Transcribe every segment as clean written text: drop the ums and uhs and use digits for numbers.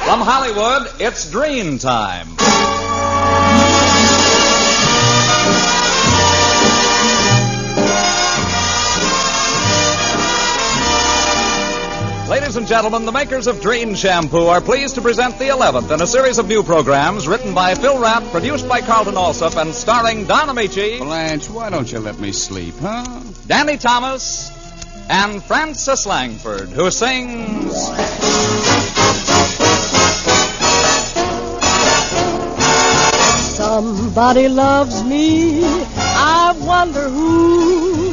From Hollywood, it's Dream Time. Ladies and gentlemen, the makers of Dream Shampoo are pleased to present the 11th in a series of new programs written by Phil Rapp, produced by Carlton Alsop, and starring Don Ameche, Blanche, why don't you let me sleep, huh? Danny Thomas, and Frances Langford, who sings... Somebody loves me, I wonder who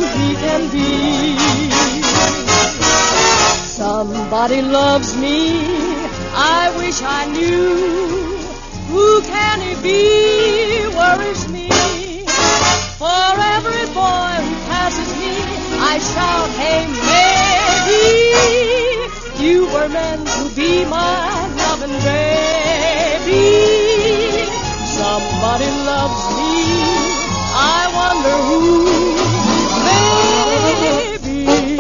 he can be. Somebody loves me, I wish I knew. Who can he be, worries me. For every boy who passes me, I shout, hey, maybe you were meant to be my loving baby. Somebody loves me, I wonder who, maybe you.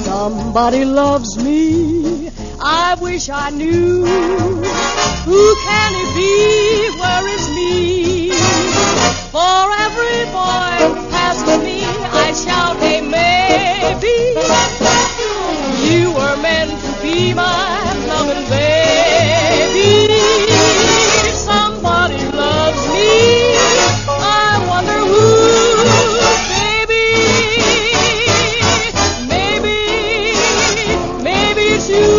Somebody loves me, I wish I knew. Who can he be, worries me. For every boy who passes me, I shout, hey, maybe you were meant to be my loving baby. Somebody loves me, I wonder who, maybe it's you.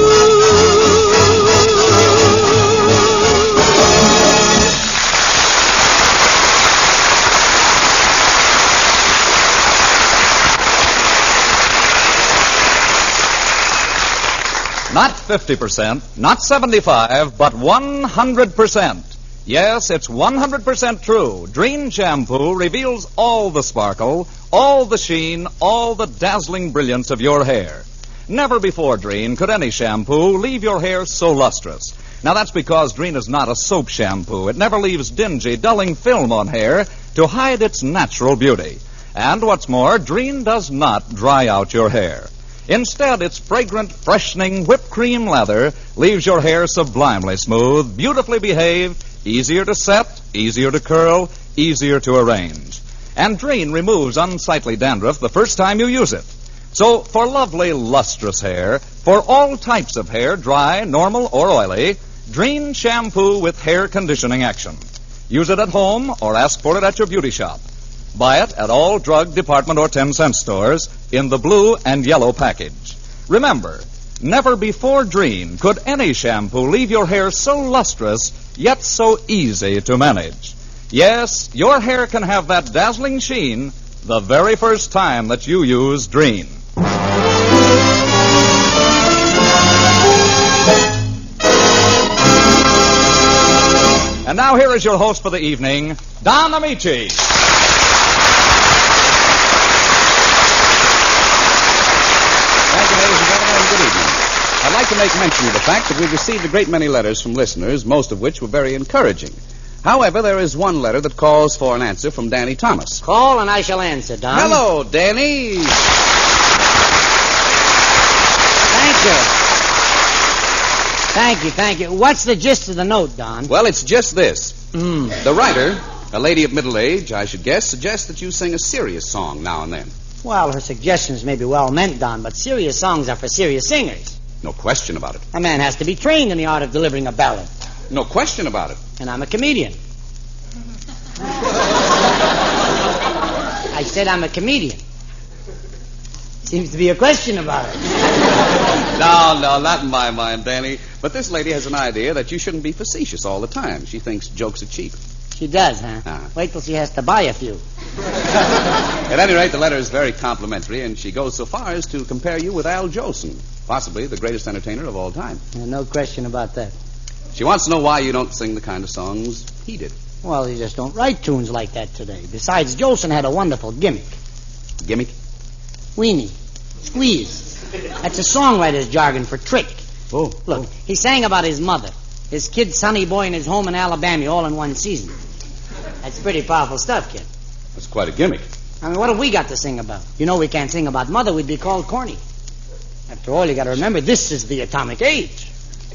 Not 50%, not 75%, but 100%. Yes, it's 100% true. Dream Shampoo reveals all the sparkle, all the sheen, all the dazzling brilliance of your hair. Never before, Dream, could any shampoo leave your hair so lustrous. Now, that's because Dream is not a soap shampoo. It never leaves dingy, dulling film on hair to hide its natural beauty. And what's more, Dream does not dry out your hair. Instead, its fragrant, freshening whipped cream lather leaves your hair sublimely smooth, beautifully behaved, easier to set, easier to curl, easier to arrange. And Dream removes unsightly dandruff the first time you use it. So, for lovely, lustrous hair, for all types of hair, dry, normal, or oily, Dream Shampoo with hair conditioning action. Use it at home or ask for it at your beauty shop. Buy it at all drug, department, or 10-cent stores in the blue and yellow package. Remember, never before Dream could any shampoo leave your hair so lustrous, yet so easy to manage. Yes, your hair can have that dazzling sheen the very first time that you use Dream. And now here is your host for the evening, Don Ameche. I'd like to make mention of the fact that we've received a great many letters from listeners, most of which were very encouraging. However, there is one letter that calls for an answer from Danny Thomas. Call and I shall answer, Don. Hello, Danny. Thank you. What's the gist of the note, Don? Well, it's just this. The writer, a lady of middle age, I should guess, suggests that you sing a serious song now and then. Well, her suggestions may be well meant, Don, but serious songs are for serious singers. No question about it. A man has to be trained in the art of delivering a ballad. No question about it. And I'm a comedian. I said I'm a comedian. Seems to be a question about it. No, not in my mind, Danny. But this lady has an idea that you shouldn't be facetious all the time. She thinks jokes are cheap. She does, huh? Wait till she has to buy a few. At any rate, the letter is very complimentary, and she goes so far as to compare you with Al Jolson, possibly the greatest entertainer of all time. No question about that. She wants to know why you don't sing the kind of songs he did. Well, you just don't write tunes like that today. Besides, Jolson had a wonderful gimmick. Gimmick? Weenie. Squeeze. That's a songwriter's jargon for trick. Oh. Look, he sang about his mother, his kid Sonny Boy, and his home in Alabama all in one season. That's pretty powerful stuff, kid. That's quite a gimmick. I mean, what have we got to sing about? You know we can't sing about mother. We'd be called corny. After all, you got to remember, this is the atomic age.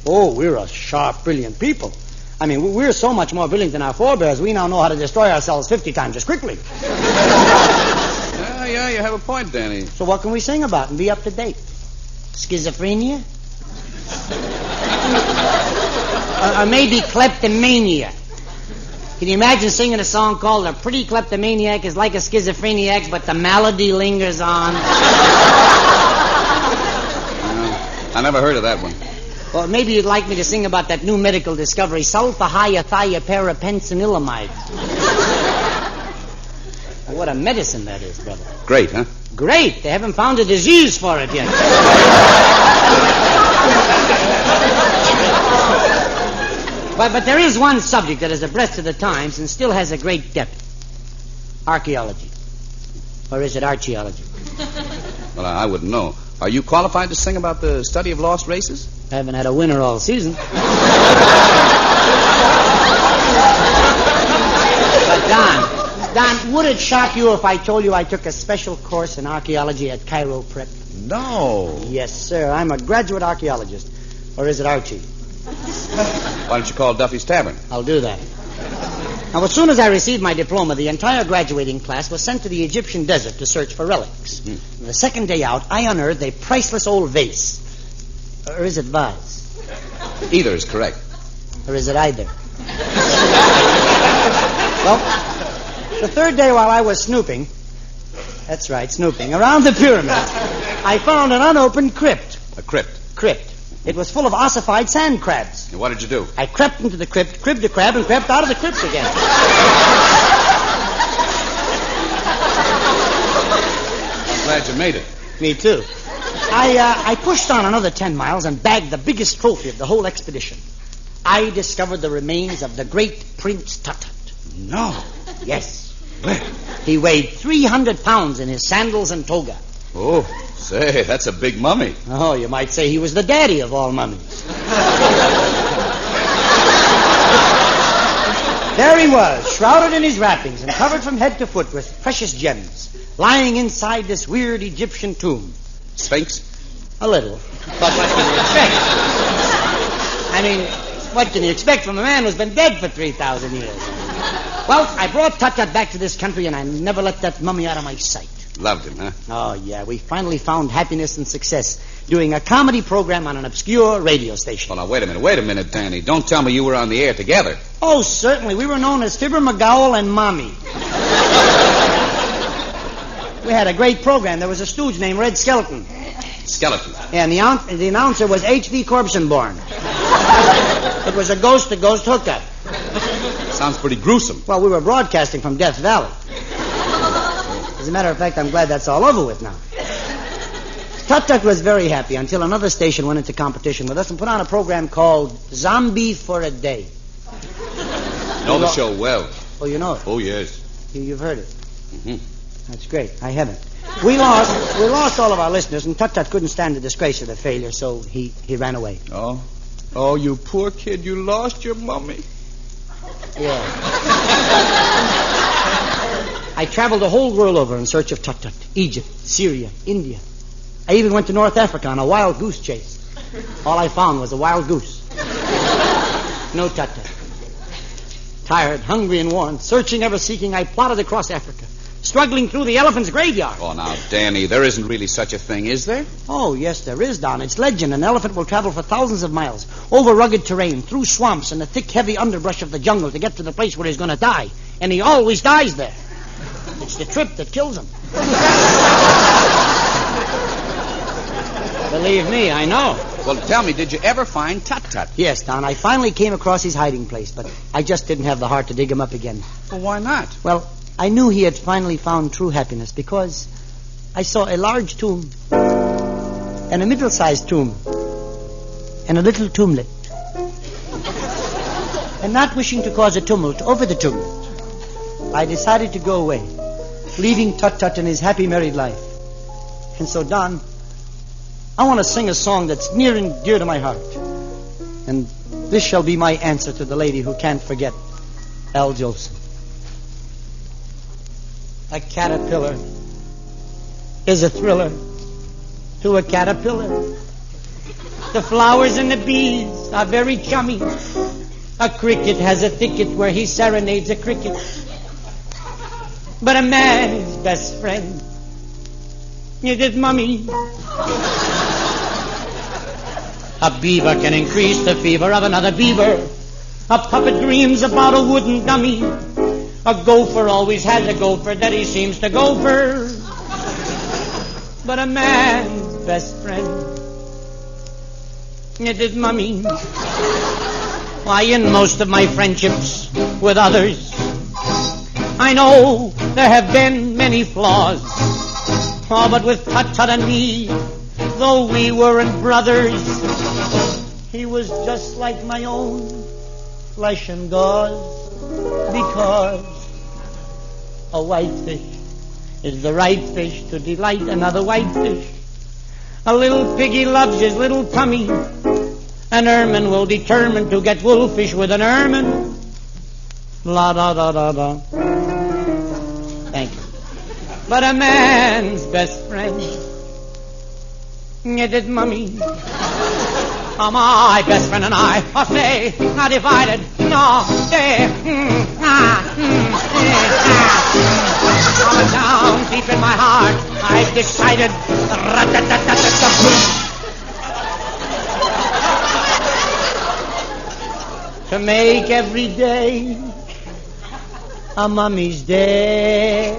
Oh, we're a sharp, brilliant people. I mean, we're so much more brilliant than our forebears, we now know how to destroy ourselves 50 times as quickly. Yeah, you have a point, Danny. So what can we sing about and be up to date? Schizophrenia? or maybe kleptomania. Can you imagine singing a song called A Pretty Kleptomaniac is Like a Schizophreniac, but the malady lingers on? I never heard of that one. Or maybe you'd like me to sing about that new medical discovery, sulfahydrothioparapensinilamide. What a medicine that is, brother. Great, huh? Great. They haven't found a disease for it yet. But there is one subject that is abreast of the times and still has a great depth. Archaeology. Or is it archaeology? Well, I wouldn't know. Are you qualified to sing about the study of lost races? I haven't had a winner all season. But, Don, would it shock you if I told you I took a special course in archaeology at Cairo Prep? No. Yes, sir. I'm a graduate archaeologist. Or is it Archie? Why don't you call Duffy's Tavern? I'll do that. Now, as soon as I received my diploma, the entire graduating class was sent to the Egyptian desert to search for relics. The second day out, I unearthed a priceless old vase. Or is it vase? Either is correct. Or is it either? Well, the third day while I was snooping, that's right, snooping, around the pyramids, I found an unopened crypt. A crypt? Crypt. It was full of ossified sand crabs. And what did you do? I crept into the crypt, cribbed a crab, and crept out of the crypt again. I'm glad you made it. Me too. I pushed on another 10 miles and bagged the biggest trophy of the whole expedition. I discovered the remains of the great Prince Tut. No. Yes. Where? He weighed 300 pounds in his sandals and toga. Oh, say, that's a big mummy. Oh, you might say he was the daddy of all mummies. There he was, shrouded in his wrappings and covered from head to foot with precious gems, lying inside this weird Egyptian tomb. Sphinx? A little. But what can you expect? I mean, what can you expect from a man who's been dead for 3,000 years? Well, I brought Tut-Tut back to this country, and I never let that mummy out of my sight. Loved him, huh? Oh, yeah. We finally found happiness and success doing a comedy program on an obscure radio station. Well, now, wait a minute, Danny. Don't tell me you were on the air together. Oh, certainly. We were known as Fibber McGowell and Mommy. We had a great program. There was a stooge named Red Skeleton. Skeleton? Yeah, and the announcer was H.V. Corbsonborn. It was a ghost-to-ghost hookup. Sounds pretty gruesome. Well, we were broadcasting from Death Valley. As a matter of fact, I'm glad that's all over with now. Tut-Tut was very happy until another station went into competition with us and put on a program called Zombie for a Day. Know the show well. Oh, you know it? Oh, yes. You've heard it? Mm-hmm. That's great. I haven't. We lost all of our listeners, and Tut-Tut couldn't stand the disgrace of the failure, so he ran away. Oh? Oh, you poor kid. You lost your mummy. Yeah. I traveled the whole world over in search of Tut-Tut. Egypt, Syria, India. I even went to North Africa on a wild goose chase. All I found was a wild goose. No Tut-Tut. Tired, hungry, and worn, searching, ever seeking, I plodded across Africa, struggling through the elephant's graveyard. Oh, now, Danny, there isn't really such a thing, is there? Oh, yes, there is, Don. It's legend. An elephant will travel for thousands of miles, over rugged terrain, through swamps and the thick, heavy underbrush of the jungle to get to the place where he's going to die. And he always dies there. It's the trip that kills him. Believe me, I know. Well, tell me, did you ever find Tut-Tut? Yes, Don. I finally came across his hiding place, but I just didn't have the heart to dig him up again. Well, why not? Well, I knew he had finally found true happiness because I saw a large tomb and a middle-sized tomb and a little tomblet. And not wishing to cause a tumult over the tumult, I decided to go away, leaving Tut-Tut in his happy married life. And so, Don, I want to sing a song that's near and dear to my heart. And this shall be my answer to the lady who can't forget Al Jolson. A caterpillar is a thriller to a caterpillar. The flowers and the bees are very chummy. A cricket has a thicket where he serenades a cricket. But a man's best friend is his mummy. A beaver can increase the fever of another beaver. A puppet dreams about a wooden dummy. A gopher always has a gopher that he seems to gopher. But a man's best friend is his mummy. Why, in most of my friendships with others, I know there have been many flaws. Oh, but with Tut-Tut and me, though we weren't brothers, he was just like my own flesh and gauze. Because a whitefish is the right fish to delight another whitefish. A little piggy loves his little tummy. An ermine will determine to get wolfish with an ermine. La da da da da. Thank you. But a man's best friend is his mummy. Oh, my best friend and I are stay, not divided, no, stay, down deep in my heart, I've decided, to make every day a mummy's day.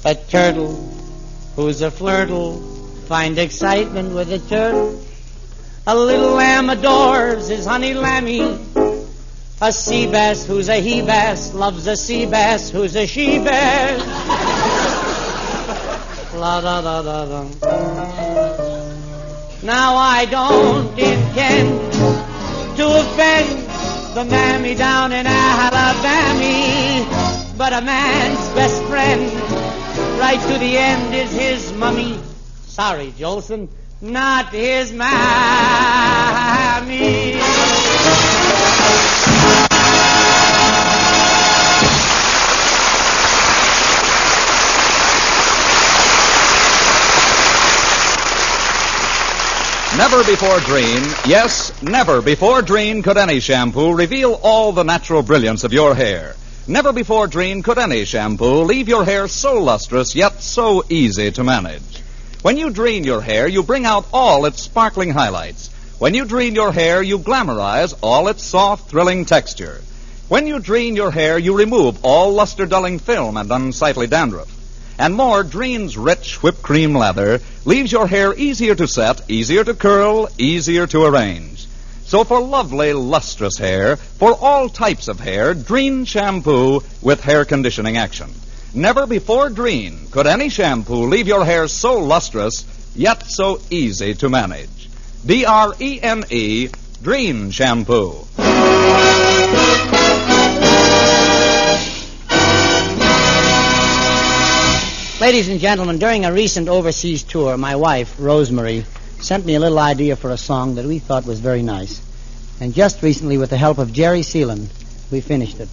A turtle who's a flirtle find excitement with a turtle. A little lamb adores his honey lammy. A sea bass who's a he bass loves a sea bass who's a she bass. La da da da da. Now I don't intend to offend the mammy down in Alabama, but a man's best friend right to the end is his mummy. Sorry, Jolson, not his mammy. Never before Dreen, yes, never before Dreen could any shampoo reveal all the natural brilliance of your hair. Never before Dreen could any shampoo leave your hair so lustrous yet so easy to manage. When you dreen your hair, you bring out all its sparkling highlights. When you dreen your hair, you glamorize all its soft, thrilling texture. When you dreen your hair, you remove all luster-dulling film and unsightly dandruff. And more, Dreen's rich whipped cream lather leaves your hair easier to set, easier to curl, easier to arrange. So for lovely, lustrous hair, for all types of hair, Dreen shampoo with hair conditioning action. Never before Dreen could any shampoo leave your hair so lustrous, yet so easy to manage. D-R-E-N-E, Dreen shampoo. Ladies and gentlemen, during a recent overseas tour, my wife, Rosemary, sent me a little idea for a song that we thought was very nice. And just recently, with the help of Jerry Seelan, we finished it.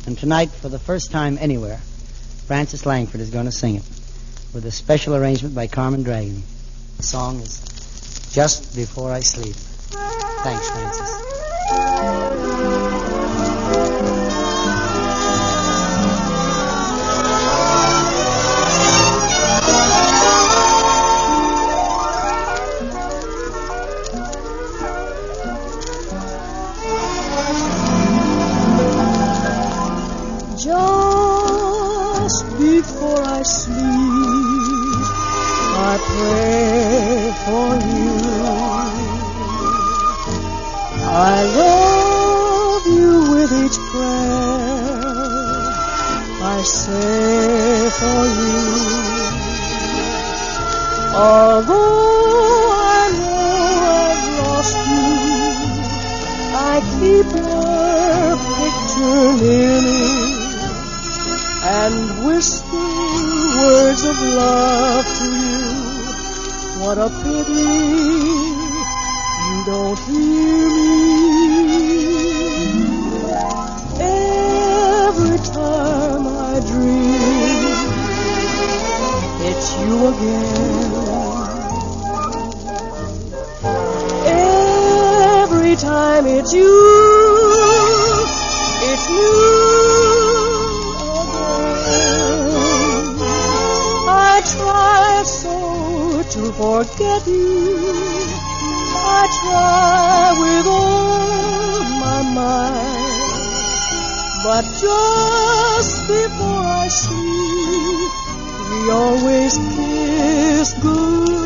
And tonight, for the first time anywhere, Francis Langford is going to sing it with a special arrangement by Carmen Dragon. The song is Just Before I Sleep. Thanks, Francis. Just before I sleep, I pray for you. I love you with each prayer I say for you. Although I know I've lost you, I keep your picture near me and whisper words of love to you. What a pity you don't hear me. Every time I dream, it's you again. Every time it's you, it's new again. I try so to forget you. I try with all my might, but just before I sleep, we always kiss goodnight.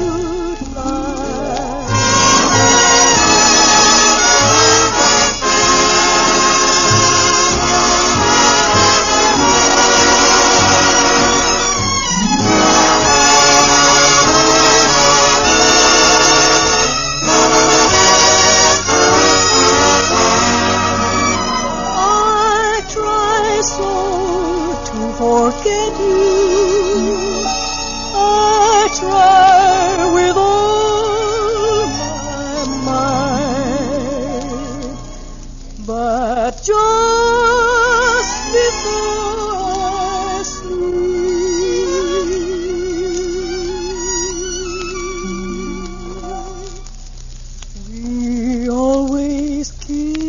Forget you. I try with all my might, but just before I sleep, we always kiss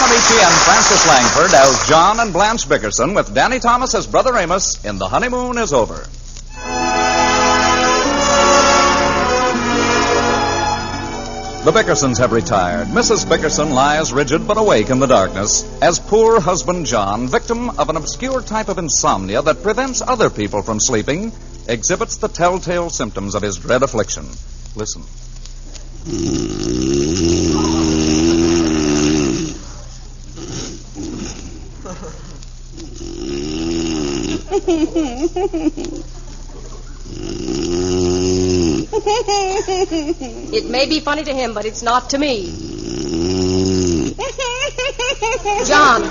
Ameche and Francis Langford as John and Blanche Bickerson with Danny Thomas as Brother Amos in The Honeymoon is Over. The Bickersons have retired. Mrs. Vickerson lies rigid but awake in the darkness as poor husband John, victim of an obscure type of insomnia that prevents other people from sleeping, exhibits the telltale symptoms of his dread affliction. Listen. It may be funny to him, but it's not to me. John,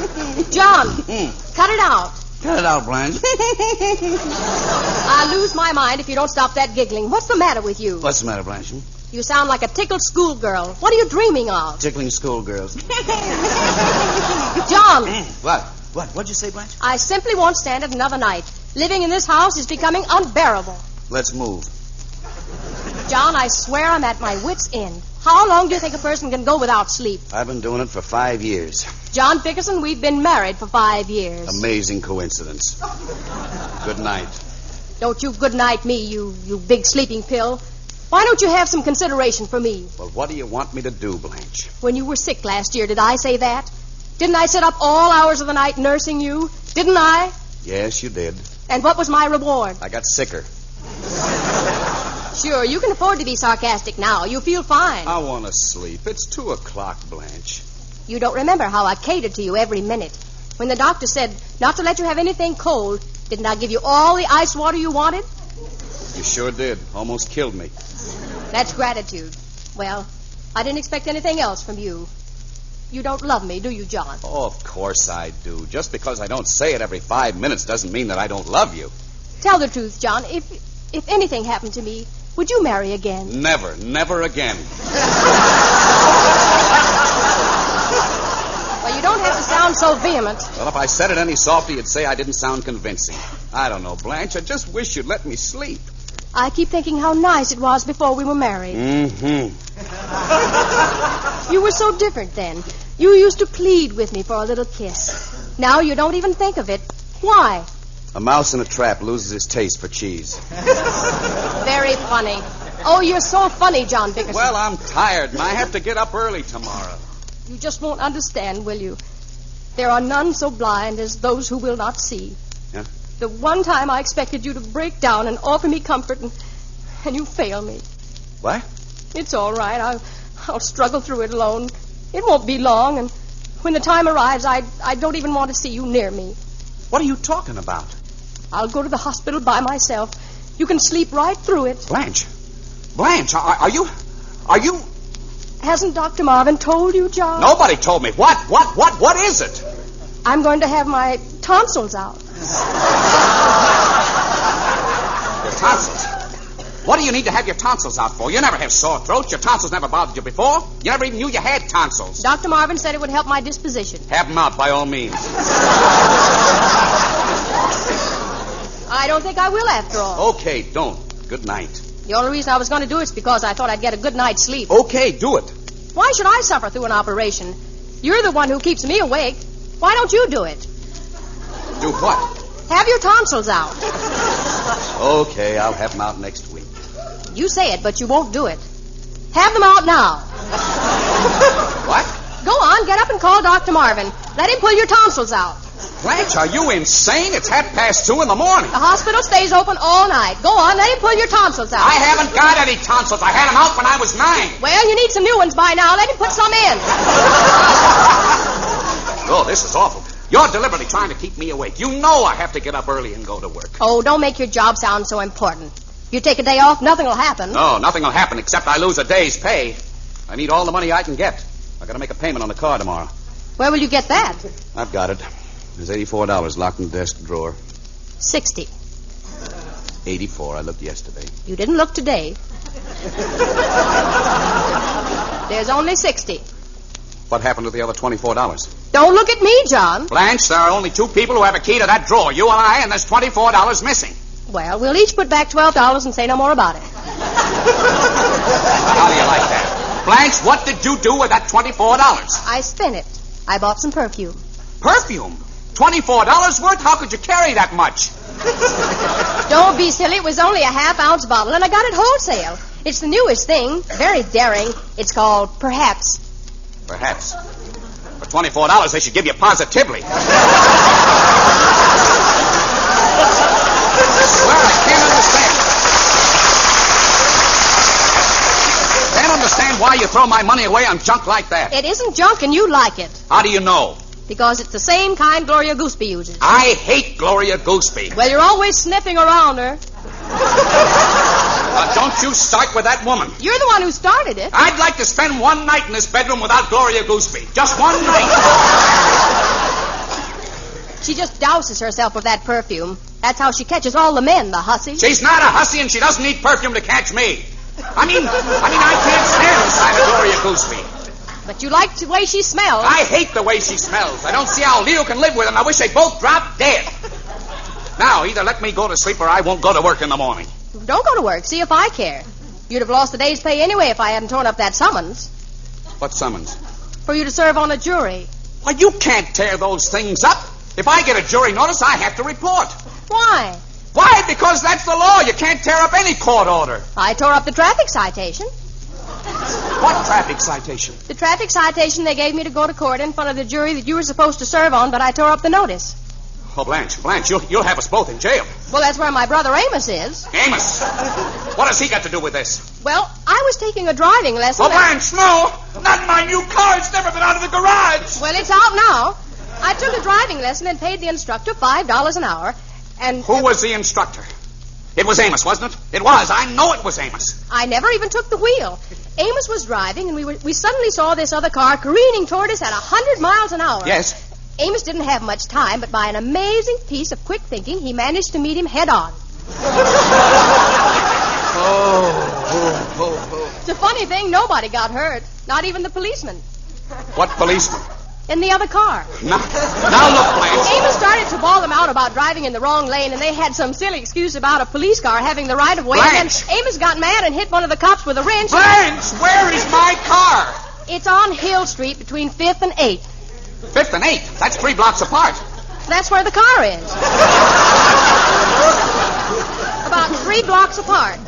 cut it out. Cut it out, Blanche. I'll lose my mind if you don't stop that giggling. What's the matter with you? What's the matter, Blanche? You sound like a tickled schoolgirl. What are you dreaming of? Tickling schoolgirls. John! What? What'd you say, Blanche? I simply won't stand it another night. Living in this house is becoming unbearable. Let's move. John, I swear I'm at my wit's end. How long do you think a person can go without sleep? I've been doing it for 5 years. John Vickerson, we've been married for 5 years. Amazing coincidence. Good night. Don't you good night me, you big sleeping pill. Why don't you have some consideration for me? Well, what do you want me to do, Blanche? When you were sick last year, did I say that? Didn't I sit up all hours of the night nursing you? Didn't I? Yes, you did. And what was my reward? I got sicker. Sure, you can afford to be sarcastic now. You feel fine. I want to sleep. It's 2:00, Blanche. You don't remember how I catered to you every minute. When the doctor said not to let you have anything cold, didn't I give you all the ice water you wanted? You sure did. Almost killed me. That's gratitude. Well, I didn't expect anything else from you. You don't love me, do you, John? Oh, of course I do. Just because I don't say it every 5 minutes doesn't mean that I don't love you. Tell the truth, John. If anything happened to me, would you marry again? Never again. Well, you don't have to sound so vehement. Well, if I said it any softer, you'd say I didn't sound convincing. I don't know, Blanche. I just wish you'd let me sleep. I keep thinking how nice it was before we were married. Mm-hmm. You were so different then. You used to plead with me for a little kiss. Now you don't even think of it. Why? A mouse in a trap loses his taste for cheese. Very funny. Oh, you're so funny, John Vickerson. Well, I'm tired, and I have to get up early tomorrow. You just won't understand, will you? There are none so blind as those who will not see. Yeah? The one time I expected you to break down and offer me comfort, and you fail me. What? It's all right. I'll struggle through it alone. It won't be long, and when the time arrives, I don't even want to see you near me. What are you talking about? I'll go to the hospital by myself. You can sleep right through it. Blanche, are you... Hasn't Dr. Marvin told you, John? Nobody told me. What is it? I'm going to have my tonsils out. Your tonsils? What do you need to have your tonsils out for? You never have sore throats. Your tonsils never bothered you before. You never even knew you had tonsils. Dr. Marvin said it would help my disposition. Have them out, by all means. I don't think I will, after all. Okay, don't. Good night. The only reason I was going to do it is because I thought I'd get a good night's sleep. Okay, do it. Why should I suffer through an operation? You're the one who keeps me awake. Why don't you do it? Do what? Have your tonsils out. Okay, I'll have them out next week. You say it, but you won't do it. Have them out now. What? Go on, get up and call Dr. Marvin. Let him pull your tonsils out. Blanche, are you insane? It's 2:30 in the morning. The hospital stays open all night. Go on, let him pull your tonsils out. I haven't got any tonsils. I had them out when I was 9. Well, you need some new ones by now. Let him put some in. Oh, this is awful. You're deliberately trying to keep me awake. You know I have to get up early and go to work. Oh, don't make your job sound so important. If you take a day off, nothing will happen. No, nothing will happen except I lose a day's pay. I need all the money I can get. I got to make a payment on the car tomorrow. Where will you get that? I've got it. There's $84 locked in the desk drawer. 60. 84. I looked yesterday. You didn't look today. There's only 60. What happened to the other $24? Don't look at me, John. Blanche, there are only 2 people who have a key to that drawer. You and I, and there's $24 missing. Well, we'll each put back $12 and say no more about it. How do you like that? Blanche, what did you do with that $24? I spent it. I bought some perfume. Perfume? $24 worth? How could you carry that much? Don't be silly. It was only a half-ounce bottle, and I got it wholesale. It's the newest thing. Very daring. It's called Perhaps. Perhaps. For $24, they should give you positively. I swear I can't understand why you throw my money away on junk like that. It isn't junk, and you like it. How do you know? Because it's the same kind Gloria Gooseby uses. I hate Gloria Gooseby. Well, you're always sniffing around her. Now, don't you start with that woman. You're the one who started it. I'd like to spend one night in this bedroom without Gloria Gooseby. Just one night. She just douses herself with that perfume. That's how she catches all the men, the hussy. She's not a hussy, and she doesn't need perfume to catch me. I mean, I can't stand the sight of Gloria Gooseby. But you like the way she smells. I hate the way she smells. I don't see how Leo can live with her, and I wish they both dropped dead. Now, either let me go to sleep or I won't go to work in the morning. Don't go to work. See if I care. You'd have lost a day's pay anyway if I hadn't torn up that summons. What summons? For you to serve on a jury. Why, you can't tear those things up. If I get a jury notice, I have to report. Why? Why? Because that's the law. You can't tear up any court order. I tore up the traffic citation. What traffic citation? The traffic citation they gave me to go to court in front of the jury that you were supposed to serve on, but I tore up the notice. Oh, Blanche, you'll have us both in jail. Well, that's where my brother Amos is. Amos? What has he got to do with this? Well, I was taking a driving lesson. Oh, Blanche, no! Not my new car. It's never been out of the garage. Well, it's out now. I took a driving lesson and paid the instructor $5 an hour, and... Who was the instructor? It was Amos, wasn't it? It was. I know it was Amos. I never even took the wheel. Amos was driving, and we suddenly saw this other car careening toward us at 100 miles an hour. Yes. Amos didn't have much time, but by an amazing piece of quick thinking, he managed to meet him head on. It's a funny thing, nobody got hurt. Not even the policeman. What policeman? In the other car. Now look, Blanche. Amos started to bawl them out about driving in the wrong lane, and they had some silly excuse about a police car having the right of way. Blanche! And then Amos got mad and hit one of the cops with a wrench. Blanche, where is my car? It's on Hill Street between 5th and 8th. 5th and 8th? That's 3 blocks apart. That's where the car is. About 3 blocks apart.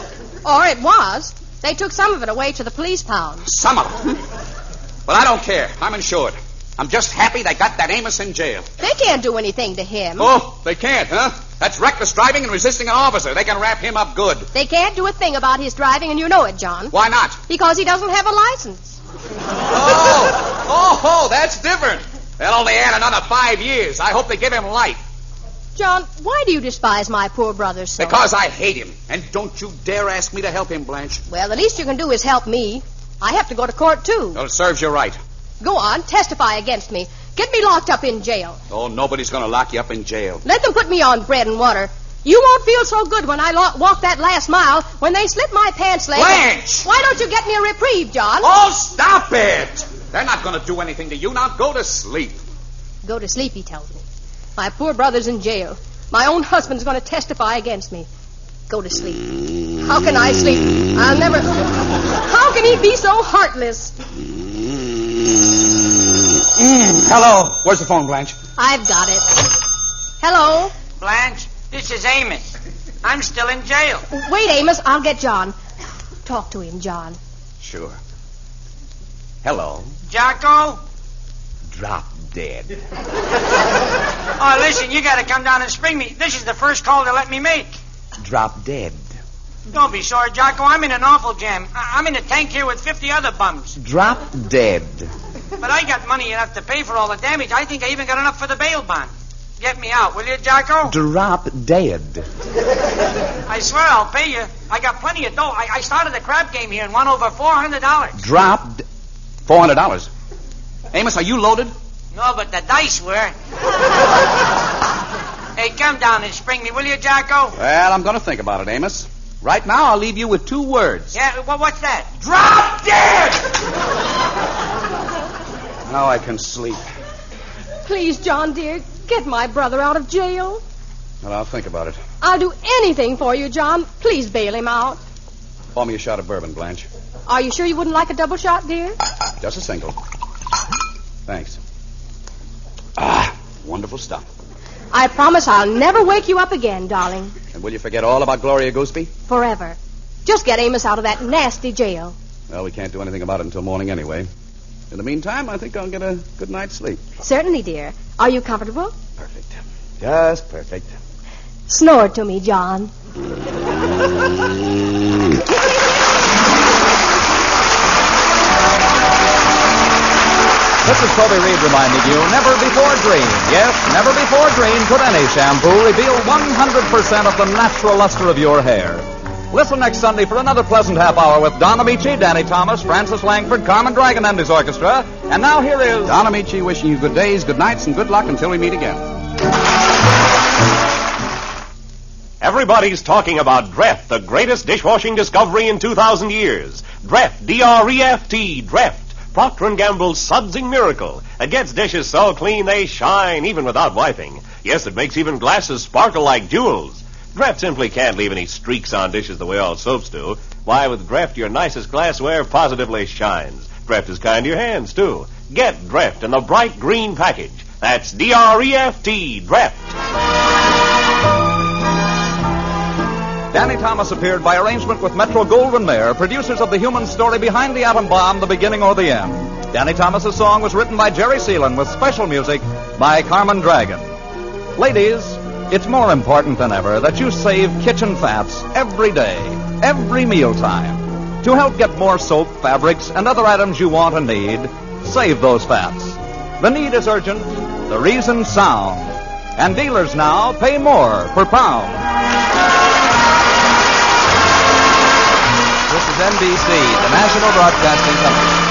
Or it was. They took some of it away to the police pound. Some of it? Well, I don't care. I'm insured. I'm just happy they got that Amos in jail. They can't do anything to him. Oh, they can't, huh? That's reckless driving and resisting an officer. They can wrap him up good. They can't do a thing about his driving, and you know it, John. Why not? Because he doesn't have a license. Oh, Oh, that's different. They'll only add another 5 years. I hope they give him life. John, why do you despise my poor brother so? Because I hate him. And don't you dare ask me to help him, Blanche. Well, the least you can do is help me. I have to go to court, too. Well, it serves you right. Go on, testify against me. Get me locked up in jail. Oh, nobody's going to lock you up in jail. Let them put me on bread and water. You won't feel so good when I walk that last mile when they slit my pants leg. Blanche! Why don't you get me a reprieve, John? Oh, stop it! They're not going to do anything to you. Now go to sleep. Go to sleep, he tells me. My poor brother's in jail. My own husband's going to testify against me. Go to sleep. How can I sleep? I'll never... How can he be so heartless? Hello. Where's the phone, Blanche? I've got it. Hello? Blanche, this is Amos. I'm still in jail. Wait, Amos. I'll get John. Talk to him, John. Sure. Hello. Jocko? Drop dead. Oh, listen, you gotta come down and spring me. This is the first call they let me make. Drop dead. Don't be sorry, Jocko. I'm in an awful jam. I'm in a tank here with 50 other bums. Drop dead. But I got money enough to pay for all the damage. I think I even got enough for the bail bond. Get me out, will you, Jocko? Drop dead. I swear I'll pay you. I got plenty of dough. I started the crab game here and won over $400. Drop $400. Amos, are you loaded? No, but the dice were. Hey, come down and spring me, will you, Jocko? Well, I'm going to think about it, Amos. Right now, I'll leave you with 2 words. Yeah, well, what's that? Drop dead! Now I can sleep. Please, John, dear, get my brother out of jail. Well, I'll think about it. I'll do anything for you, John. Please bail him out. Pour me a shot of bourbon, Blanche. Are you sure you wouldn't like a double shot, dear? Just a single. Thanks. Wonderful stuff. I promise I'll never wake you up again, darling. And will you forget all about Gloria Gooseby? Forever. Just get Amos out of that nasty jail. Well, we can't do anything about it until morning anyway. In the meantime, I think I'll get a good night's sleep. Certainly, dear. Are you comfortable? Perfect. Just perfect. Snore to me, John. This is Toby Reed reminding you, never before dream. Yes, never before dream could any shampoo reveal 100% of the natural luster of your hair. Listen next Sunday for another pleasant half hour with Don Ameche, Danny Thomas, Francis Langford, Carmen Dragon and his orchestra. And now here is Don Ameche wishing you good days, good nights, and good luck until we meet again. Everybody's talking about Dreft, the greatest dishwashing discovery in 2,000 years. Dreft, D-R-E-F-T, Dreft. Procter & Gamble's sudsing miracle. It gets dishes so clean they shine even without wiping. Yes, it makes even glasses sparkle like jewels. Dreft simply can't leave any streaks on dishes the way all soaps do. Why, with Dreft, your nicest glassware positively shines. Dreft is kind to your hands, too. Get Dreft in the bright green package. That's D-R-E-F-T, Dreft. Danny Thomas appeared by arrangement with Metro-Goldwyn-Mayer, producers of the human story behind the atom bomb, the beginning or the end. Danny Thomas's song was written by Jerry Seelan with special music by Carmen Dragon. Ladies, it's more important than ever that you save kitchen fats every day, every mealtime. To help get more soap, fabrics, and other items you want and need, save those fats. The need is urgent, the reason sound. And dealers now pay more per pound. This is NBC, the National Broadcasting Company.